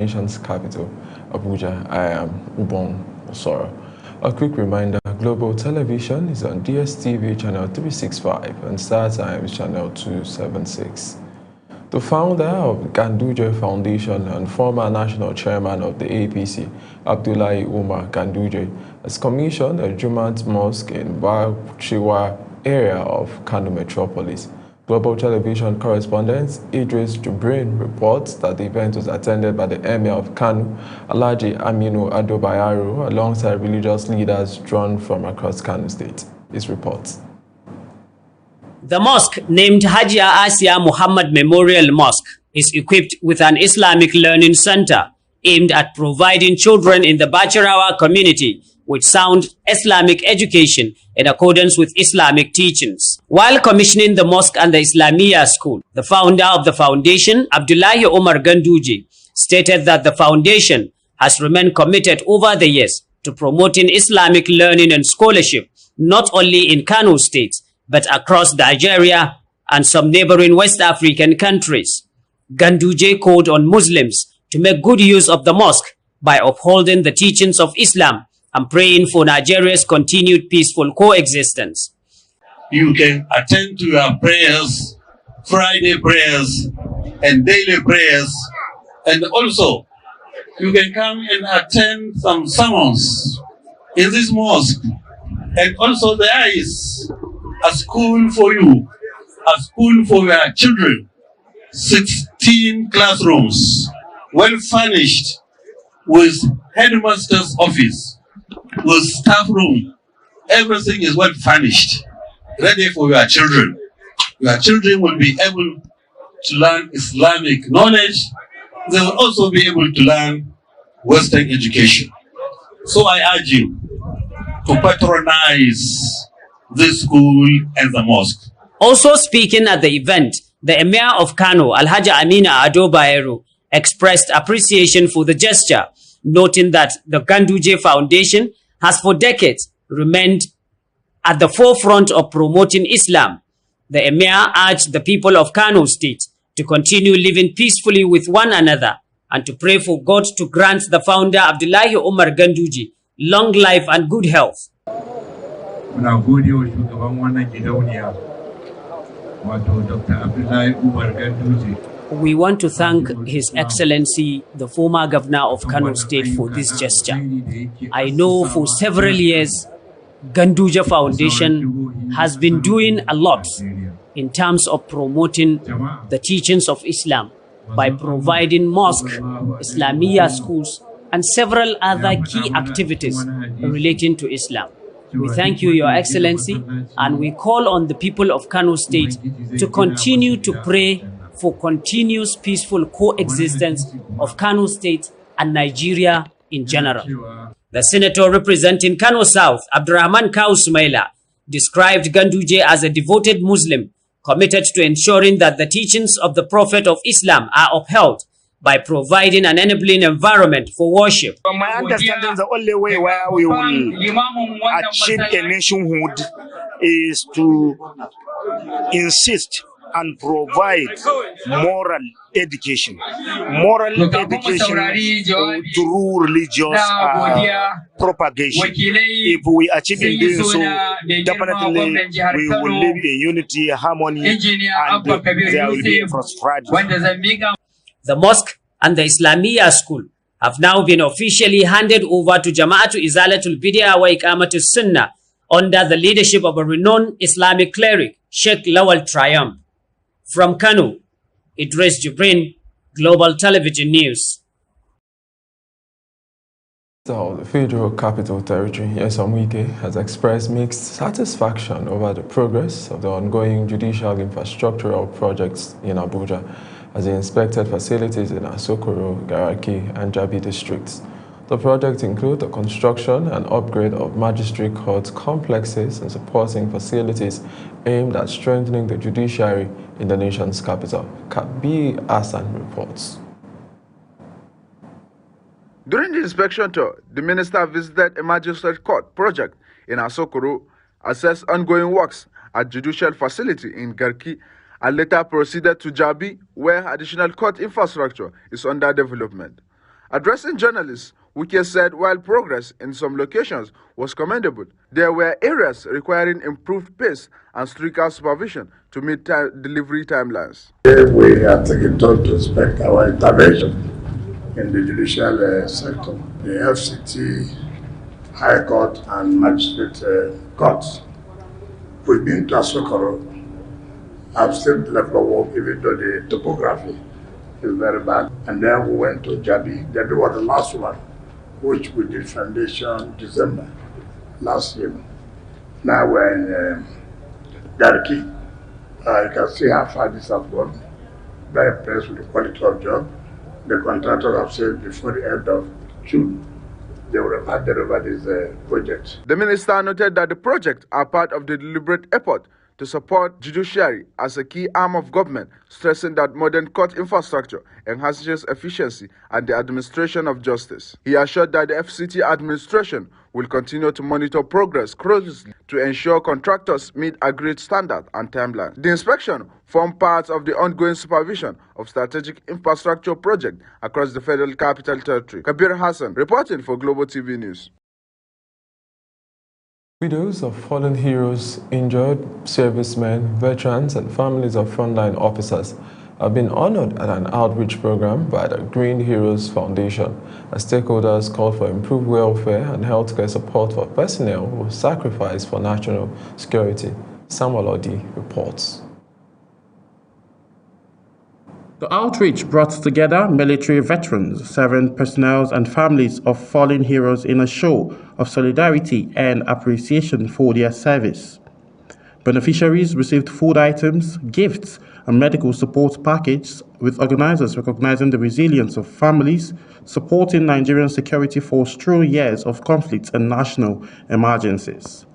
nation's capital, Abuja. I am Ubong Osoro. A quick reminder, Global Television is on DSTV channel 365 and StarTimes channel 276. The founder of Ganduje Foundation and former national chairman of the APC, Abdullahi Umar Ganduje, has commissioned a Jumat mosque in Bachiwa area of Kano metropolis. Global Television correspondent Idris Jubrin reports that the event was attended by the Emir of Kano, Alhaji Aminu Ado Bayero, alongside religious leaders drawn from across Kano State. His reports. The mosque, named Hajia Asia Muhammad Memorial Mosque, is equipped with an Islamic learning center aimed at providing children in the Bacharawa community with sound Islamic education in accordance with Islamic teachings. While commissioning the mosque and the Islamia school, the founder of the foundation, Abdullahi Umar Ganduje, stated that the foundation has remained committed over the years to promoting Islamic learning and scholarship, not only in Kano State, but across Nigeria and some neighboring West African countries. Ganduje called on Muslims to make good use of the mosque by upholding the teachings of Islam and praying for Nigeria's continued peaceful coexistence. You can attend to your prayers, Friday prayers and daily prayers, and also you can come and attend some sermons in this mosque. And also there is a school for you, a school for your children, 16 classrooms, well furnished with headmaster's office, with staff room. Everything is well furnished, ready for your children. Your children will be able to learn Islamic knowledge. They will also be able to learn Western education. So I urge you to patronize this school and the mosque. Also speaking at the event, the Emir of Kano, Alhaji Amina Ado Bayero, expressed appreciation for the gesture, noting that the Ganduje Foundation has for decades remained at the forefront of promoting Islam. The Emir urged the people of Kano State to continue living peacefully with one another and to pray for God to grant the founder Abdullahi Umar Ganduje long life and good health. Muna gode wa shugaban wannan gidauniya wato Dr. Abdullahi Umar Ganduje. We want to thank His Excellency, the former governor of Kano State, for this gesture. I know for several years, Ganduje Foundation has been doing a lot in terms of promoting the teachings of Islam by providing mosque, Islamia schools, and several other key activities relating to Islam. We thank you, Your Excellency, and we call on the people of Kano State to continue to pray for continuous peaceful coexistence of Kano State and Nigeria in general. The senator representing Kano South, Abdurrahman Kawu Sumaila, described Ganduje as a devoted Muslim committed to ensuring that the teachings of the Prophet of Islam are upheld by providing an enabling environment for worship. From my understanding, the only way where we will achieve a nationhood is to insist and provide moral education. Moral education through religious propagation. If we achieve in doing so, definitely we will live in unity, harmony, and there will be prosperity. The mosque and the Islamia school have now been officially handed over to Jama'atu Izalatul Bid'ah wa Iqamatus Sunnah under the leadership of a renowned Islamic cleric, Sheikh Lawal Triumph. From Kano, Idris Jubrin, Global Television News. So, the Federal Capital Territory, Nyesom Wike, has expressed mixed satisfaction over the progress of the ongoing judicial infrastructural projects in Abuja as he inspected facilities in Asokoro, Garaki, and Jabi districts. The projects include the construction and upgrade of magistrate court complexes and supporting facilities aimed at strengthening the judiciary in the nation's capital. Kabi Hassan reports. During the inspection tour, the minister visited a magistrate court project in Asokoro, assessed ongoing works at judicial facility in Garki, and later proceeded to Jabi, where additional court infrastructure is under development. Addressing journalists, Wike said while progress in some locations was commendable, there were areas requiring improved pace and stricter supervision to meet delivery timelines. We are taking time to inspect our intervention in the judicial sector. The FCT, High Court and Magistrate Courts. We've been to Asokoro. I've seen the level of work, even though the topography is very bad. And then we went to Jabi. Jabi was the last one, which we did foundation December last year. Now we're in Garki. You can see how far this has gone. Very impressed with the quality of job. The contractor have said before the end of June, they will have handed over this project. The minister noted that the projects are part of the deliberate effort to support judiciary as a key arm of government, stressing that modern court infrastructure enhances efficiency and the administration of justice. He assured that the FCT administration will continue to monitor progress closely to ensure contractors meet agreed standards and timelines. The inspection formed part of the ongoing supervision of strategic infrastructure projects across the Federal Capital Territory. Kabir Hassan, reporting for Global TV News. Widows of fallen heroes, injured servicemen, veterans, and families of frontline officers have been honored at an outreach program by the Green Heroes Foundation as stakeholders call for improved welfare and healthcare support for personnel who sacrifice for national security. Samuel Odi reports. The outreach brought together military veterans, serving personnel and families of fallen heroes in a show of solidarity and appreciation for their service. Beneficiaries received food items, gifts, and medical support packages, with organizers recognizing the resilience of families, supporting Nigerian security for through years of conflicts and national emergencies.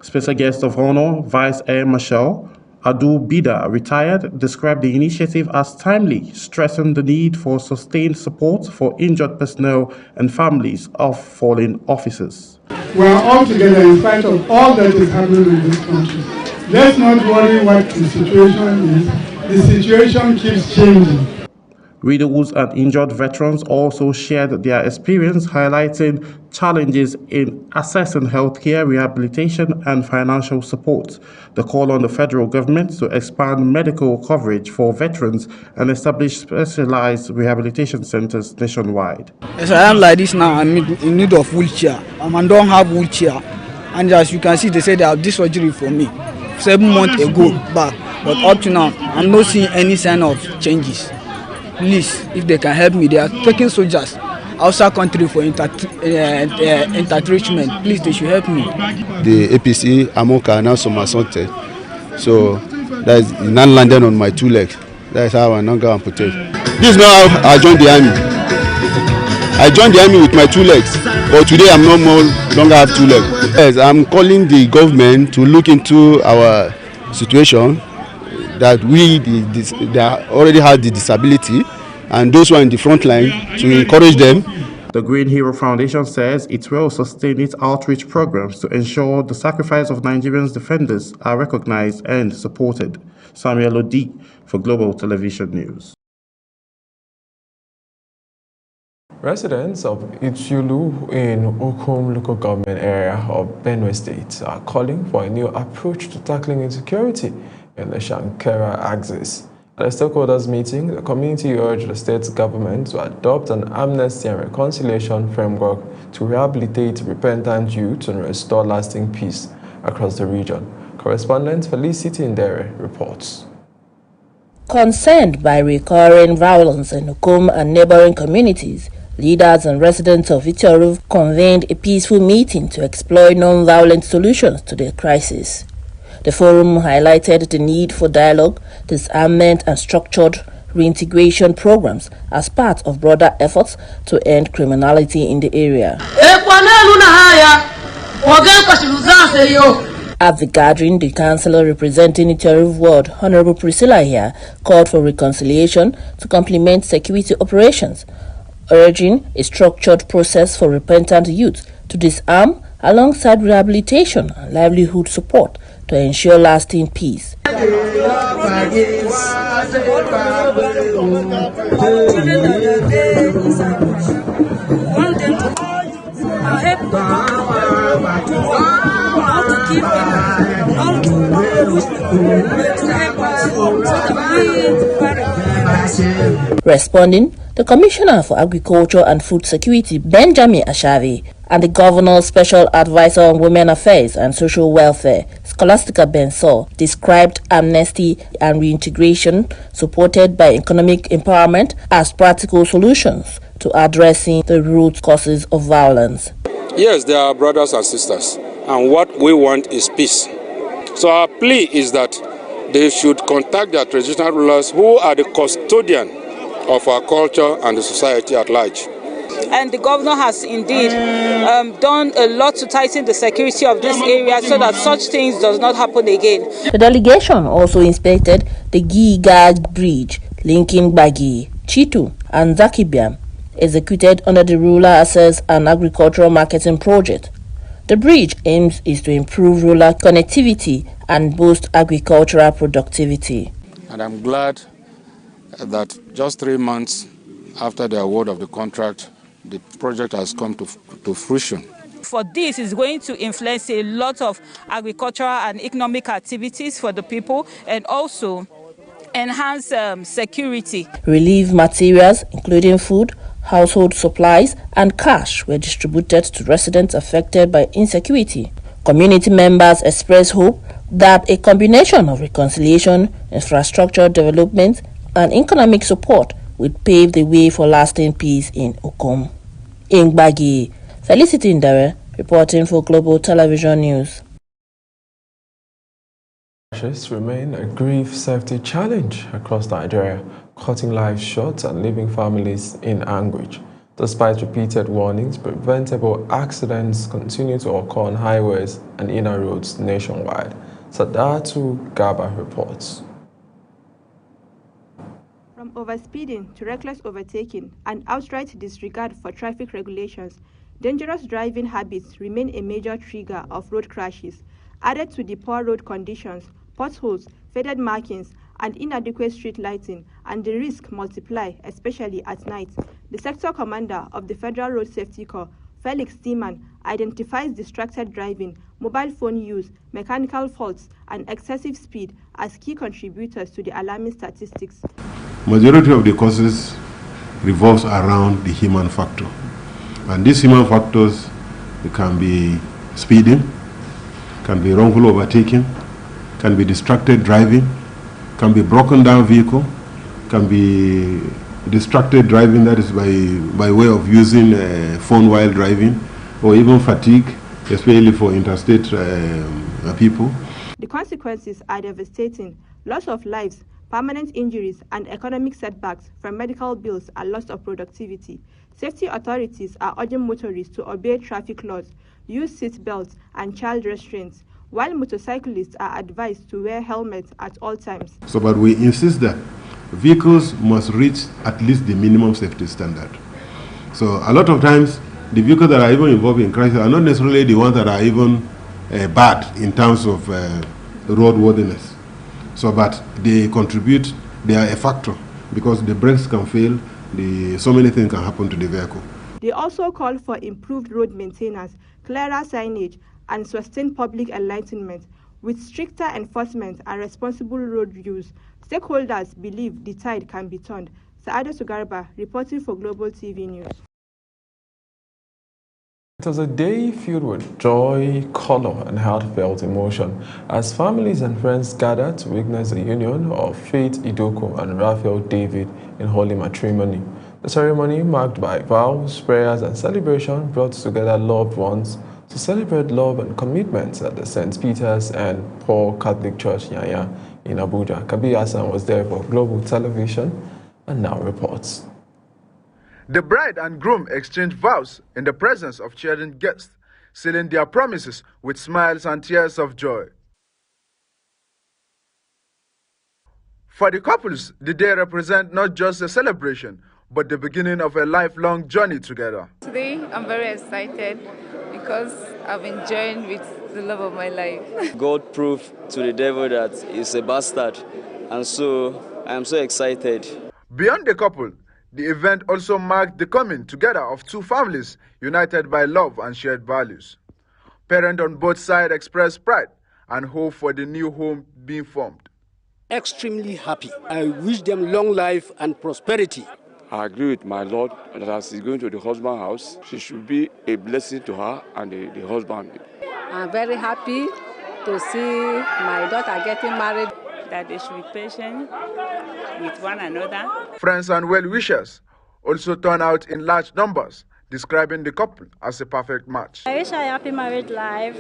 Special guest of honor, Vice Air Marshal Adu Bida, retired, described the initiative as timely, stressing the need for sustained support for injured personnel and families of fallen officers. We are all together in spite of all that is happening in this country. Let's not worry what the situation is. The situation keeps changing. Widows and injured veterans also shared their experience, highlighting challenges in accessing healthcare, rehabilitation, and financial support. The call on the federal government to expand medical coverage for veterans and establish specialized rehabilitation centers nationwide. As I am like this now, I'm in need of wheelchair. I don't have wheelchair. And as you can see, they said they have this surgery for me 7 months ago back. But up to now, I'm not seeing any sign of changes. Please, if they can help me, they are taking soldiers outside country for inter-treatment. Please, they should help me. The APC Amoka now somersaulted, so that is not landed on my 2 legs. That is how I now go amputate. This is now how I joined the army. I joined the army with my 2 legs, but today I'm no longer have 2 legs. Yes, I'm calling the government to look into our situation. That they already have the disability, and those who are in the front line, to encourage them. The Green Hero Foundation says it will sustain its outreach programs to ensure the sacrifice of Nigerians defenders are recognized and supported. Samuel Odi for Global Television News. Residents of Ichulu in Ukum local government area of Benue State are calling for a new approach to tackling insecurity in the Shankara axis. At a stakeholders meeting, the community urged the state government to adopt an amnesty and reconciliation framework to rehabilitate repentant youth and restore lasting peace across the region. Correspondent Felicity Ndere reports. Concerned by recurring violence in Ukum and neighboring communities, leaders and residents of Itoru convened a peaceful meeting to explore non-violent solutions to the crisis. The forum highlighted the need for dialogue, disarmament, and structured reintegration programs as part of broader efforts to end criminality in the area. At the gathering, the councillor representing Itoru Ward, Honorable Priscilla here, called for reconciliation to complement security operations, urging a structured process for repentant youth to disarm alongside rehabilitation and livelihood support to ensure lasting peace. Responding, the Commissioner for Agriculture and Food Security, Benjamin Ashavi, and the Governor's Special Advisor on Women Affairs and Social Welfare, Scholastica Benso, described amnesty and reintegration supported by economic empowerment as practical solutions to addressing the root causes of violence. Yes, they are brothers and sisters, and what we want is peace. So our plea is that they should contact their traditional rulers who are the custodian of our culture and the society at large. And the governor has indeed done a lot to tighten the security of this area so that such things does not happen again. The delegation also inspected the Giga Bridge linking Bagi, Chitu and Zakibiam, executed under the Rural Access and Agricultural Marketing Project. The bridge aims is to improve rural connectivity and boost agricultural productivity. And I'm glad that just 3 months after the award of the contract, the project has come to fruition. For this is going to influence a lot of agricultural and economic activities for the people and also enhance security. Relief materials, including food, household supplies, and cash were distributed to residents affected by insecurity. Community members expressed hope that a combination of reconciliation, infrastructure development, and economic support would pave the way for lasting peace in Ukom. In Gbagi, Felicity Ndare, reporting for Global Television News. Crashes remain a grave safety challenge across Nigeria, cutting lives short and leaving families in anguish. Despite repeated warnings, preventable accidents continue to occur on highways and inner roads nationwide. Sadatu Gaba reports. From overspeeding to reckless overtaking and outright disregard for traffic regulations, dangerous driving habits remain a major trigger of road crashes. Added to the poor road conditions, potholes, faded markings, and inadequate street lighting, and the risk multiply, especially at night. The sector commander of the Federal Road Safety Corps, Felix Tiemann, identifies distracted driving, mobile phone use, mechanical faults, and excessive speed as key contributors to the alarming statistics. Majority of the causes revolves around the human factor. And these human factors can be speeding, can be wrongful overtaking, can be distracted driving, can be broken down vehicle, can be distracted driving, that is by way of using a phone while driving, or even fatigue, especially for interstate people. The consequences are devastating: loss of lives, permanent injuries, and economic setbacks from medical bills and loss of productivity. Safety authorities are urging motorists to obey traffic laws, use seat belts and child restraints, while motorcyclists are advised to wear helmets at all times. So, but we insist that vehicles must reach at least the minimum safety standard. So a lot of times, the vehicles that are even involved in crashes are not necessarily the ones that are even bad in terms of roadworthiness. So, but they contribute, they are a factor, because the brakes can fail, so many things can happen to the vehicle. They also call for improved road maintenance, clearer signage, and sustained public enlightenment. With stricter enforcement and responsible road use, stakeholders believe the tide can be turned. Saada Sugarba, reporting for Global TV News. It was a day filled with joy, color, and heartfelt emotion as families and friends gathered to witness the union of Faith Idoko and Raphael David in holy matrimony. The ceremony, marked by vows, prayers, and celebration, brought together loved ones to celebrate love and commitment at the St. Peter's and Paul Catholic Church, Yanya, in Abuja. Kabir Hassan was there for Global Television and now reports. The bride and groom exchanged vows in the presence of cheering guests, sealing their promises with smiles and tears of joy. For the couples, the day represents not just a celebration, but the beginning of a lifelong journey together. Today, I'm very excited because I'm enjoying with the love of my life. God proved to the devil that he's a bastard, and so I am so excited. Beyond the couple, the event also marked the coming together of two families united by love and shared values. Parents on both sides expressed pride and hope for the new home being formed. Extremely happy. I wish them long life and prosperity. I agree with my Lord that as she's going to the husband's house, she should be a blessing to her and the husband. I'm very happy to see my daughter getting married. That they should be patient with one another. Friends and well-wishers also turned out in large numbers, describing the couple as a perfect match. I wish I happy married life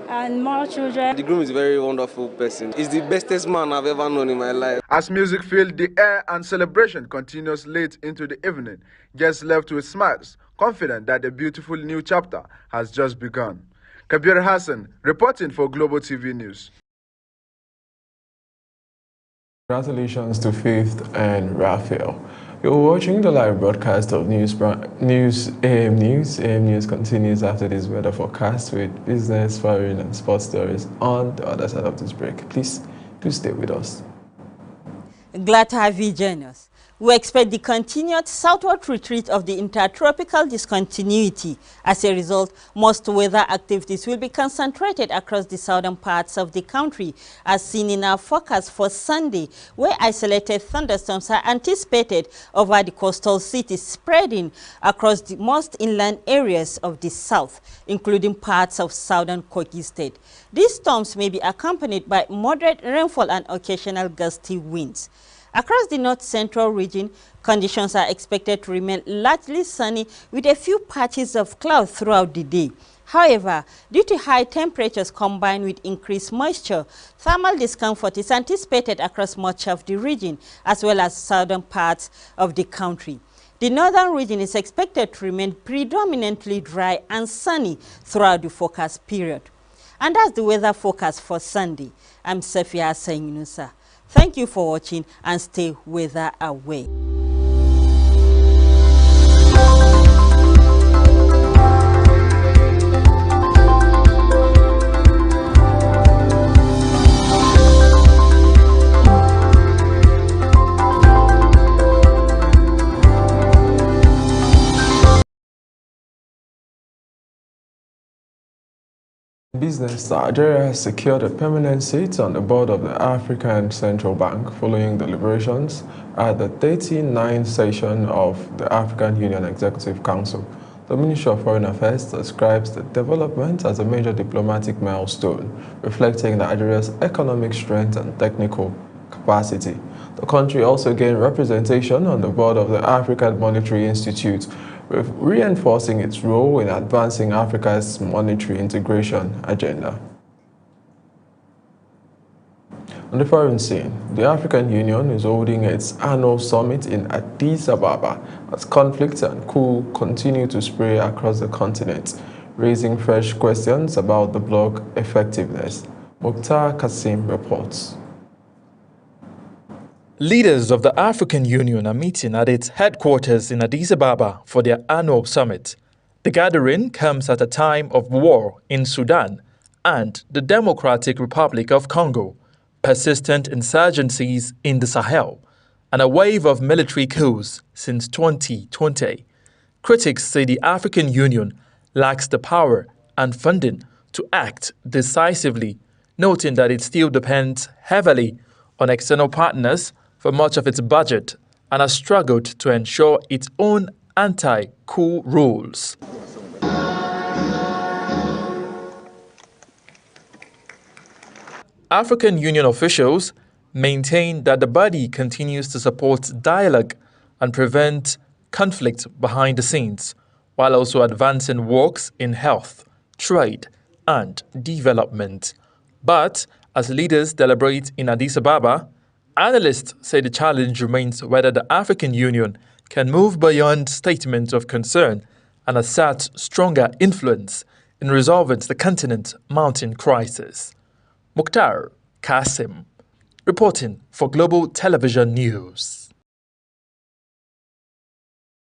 and more children. The groom is a very wonderful person. He's the bestest man I've ever known in my life. As music filled the air and celebration continues late into the evening, guests left with smiles, confident that a beautiful new chapter has just begun. Kabir Hassan, reporting for Global TV News. Congratulations to Faith and Raphael. You're watching the live broadcast of AM News. AM News continues after this weather forecast with business, foreign and sports stories on the other side of this break. Please do stay with us. Glad to have you join us. We expect the continued southward retreat of the intertropical discontinuity. As a result, most weather activities will be concentrated across the southern parts of the country, as seen in our forecast for Sunday, where isolated thunderstorms are anticipated over the coastal cities, spreading across the most inland areas of the south, including parts of southern Kogi State. These storms may be accompanied by moderate rainfall and occasional gusty winds. Across the north-central region, conditions are expected to remain largely sunny with a few patches of cloud throughout the day. However, due to high temperatures combined with increased moisture, thermal discomfort is anticipated across much of the region, as well as southern parts of the country. The northern region is expected to remain predominantly dry and sunny throughout the forecast period. And that's the weather forecast for Sunday. I'm Safia Sayunusa. Thank you for watching and stay weather away. Business, Nigeria has secured a permanent seat on the board of the African Central Bank following deliberations at the 39th session of the African Union Executive Council. The Ministry of Foreign Affairs describes the development as a major diplomatic milestone, reflecting Nigeria's economic strength and technical capacity. The country also gained representation on the board of the African Monetary Institute, reinforcing its role in advancing Africa's monetary integration agenda. On the foreign scene, the African Union is holding its annual summit in Addis Ababa as conflicts and coup continue to spread across the continent, raising fresh questions about the bloc's effectiveness. Mukhtar Kasim reports. Leaders of the African Union are meeting at its headquarters in Addis Ababa for their annual summit. The gathering comes at a time of war in Sudan and the Democratic Republic of Congo, persistent insurgencies in the Sahel, and a wave of military coups since 2020. Critics say the African Union lacks the power and funding to act decisively, noting that it still depends heavily on external partners for much of its budget and has struggled to ensure its own anti-coup rules. African Union officials maintain that the body continues to support dialogue and prevent conflict behind the scenes, while also advancing works in health, trade, and development. But as leaders deliberate in Addis Ababa, analysts say the challenge remains whether the African Union can move beyond statements of concern and assert stronger influence in resolving the continent's mounting crisis. Mukhtar Kasim, reporting for Global Television News.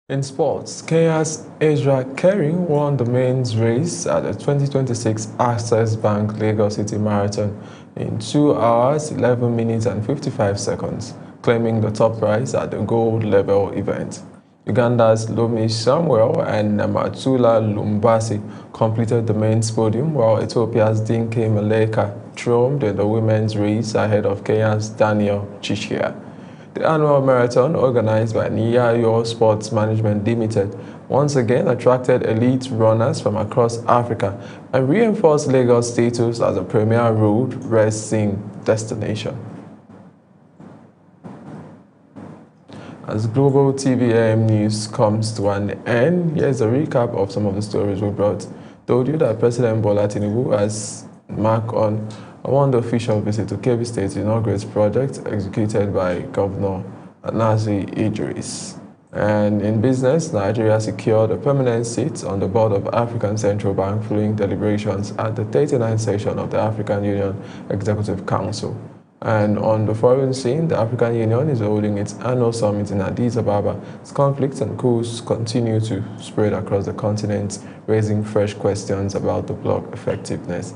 In sports, Kenya's Ezra Kerry won the men's race at the 2026 Access Bank Lagos City Marathon in 2 hours, 11 minutes and 55 seconds, claiming the top prize at the gold level event. Uganda's Lomi Samuel and Namatula Lumbasi completed the men's podium, while Ethiopia's Dinke Maleka throned in the women's race ahead of Kenya's Daniel Chishia. The annual marathon, organized by Niyayo Sports Management Limited, once again attracted elite runners from across Africa and reinforced Lagos' status as a premier road racing destination. As Global TV AM News comes to an end, here's a recap of some of the stories we told you that President Bola Tinubu has marked on a one-official visit to Kebbi State inaugurates project executed by Governor Nazi Idris. And in business, Nigeria secured a permanent seat on the board of African Central Bank following deliberations at the 39th session of the African Union Executive Council. And on the foreign scene, the African Union is holding its annual summit in Addis Ababa as conflicts and coups continue to spread across the continent, raising fresh questions about the bloc effectiveness.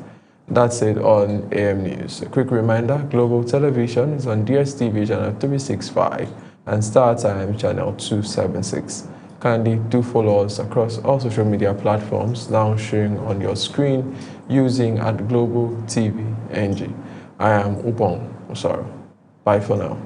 That's it on AM News. A quick reminder, Global Television is on DSTV channel 365 and Star Times channel 276. Kindly do follow us across all social media platforms now showing on your screen using @Global TV NG. I am Upong Osaro. Bye for now.